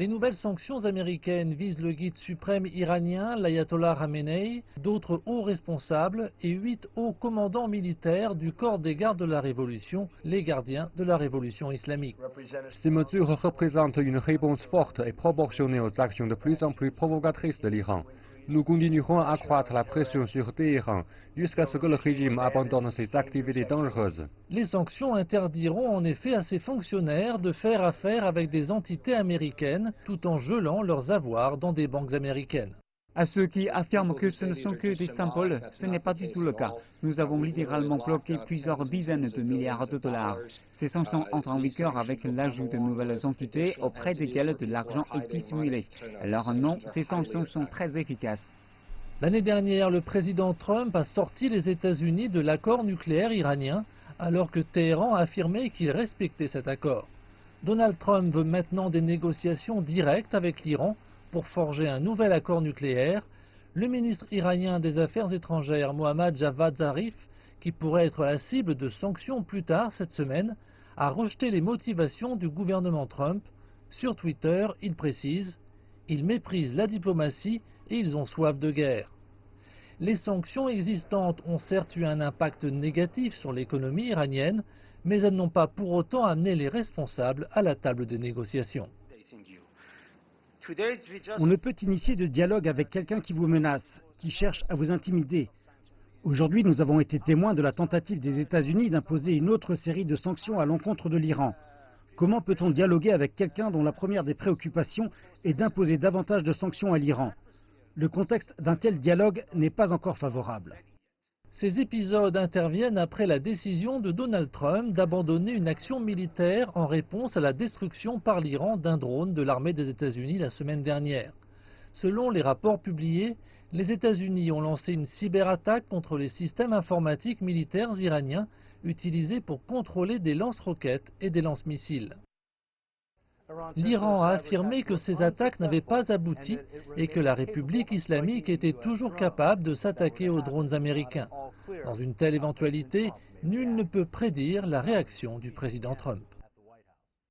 Les nouvelles sanctions américaines visent le guide suprême iranien, l'ayatollah Khamenei, d'autres hauts responsables et 8 hauts commandants militaires du corps des gardes de la Révolution, les gardiens de la Révolution islamique. Ces mesures représentent une réponse forte et proportionnée aux actions de plus en plus provocatrices de l'Iran. Nous continuerons à accroître la pression sur Téhéran jusqu'à ce que le régime abandonne ses activités dangereuses. Les sanctions interdiront en effet à ces fonctionnaires de faire affaire avec des entités américaines tout en gelant leurs avoirs dans des banques américaines. À ceux qui affirment que ce ne sont que des symboles, ce n'est pas du tout le cas. Nous avons littéralement bloqué plusieurs dizaines de milliards de dollars. Ces sanctions entrent en vigueur avec l'ajout de nouvelles entités auprès desquelles de l'argent est dissimulé. Alors non, ces sanctions sont très efficaces. L'année dernière, le président Trump a sorti les États-Unis de l'accord nucléaire iranien, alors que Téhéran a affirmé qu'il respectait cet accord. Donald Trump veut maintenant des négociations directes avec l'Iran pour forger un nouvel accord nucléaire. Le ministre iranien des Affaires étrangères, Mohammad Javad Zarif, qui pourrait être la cible de sanctions plus tard cette semaine, a rejeté les motivations du gouvernement Trump. Sur Twitter, il précise « Ils méprisent la diplomatie et ils ont soif de guerre ». Les sanctions existantes ont certes eu un impact négatif sur l'économie iranienne, mais elles n'ont pas pour autant amené les responsables à la table des négociations. On ne peut initier de dialogue avec quelqu'un qui vous menace, qui cherche à vous intimider. Aujourd'hui, nous avons été témoins de la tentative des États-Unis d'imposer une autre série de sanctions à l'encontre de l'Iran. Comment peut-on dialoguer avec quelqu'un dont la première des préoccupations est d'imposer davantage de sanctions à l'Iran? Le contexte d'un tel dialogue n'est pas encore favorable. Ces épisodes interviennent après la décision de Donald Trump d'abandonner une action militaire en réponse à la destruction par l'Iran d'un drone de l'armée des États-Unis la semaine dernière. Selon les rapports publiés, les États-Unis ont lancé une cyberattaque contre les systèmes informatiques militaires iraniens utilisés pour contrôler des lance-roquettes et des lance-missiles. L'Iran a affirmé que ces attaques n'avaient pas abouti et que la République islamique était toujours capable de s'attaquer aux drones américains. Dans une telle éventualité, nul ne peut prédire la réaction du président Trump.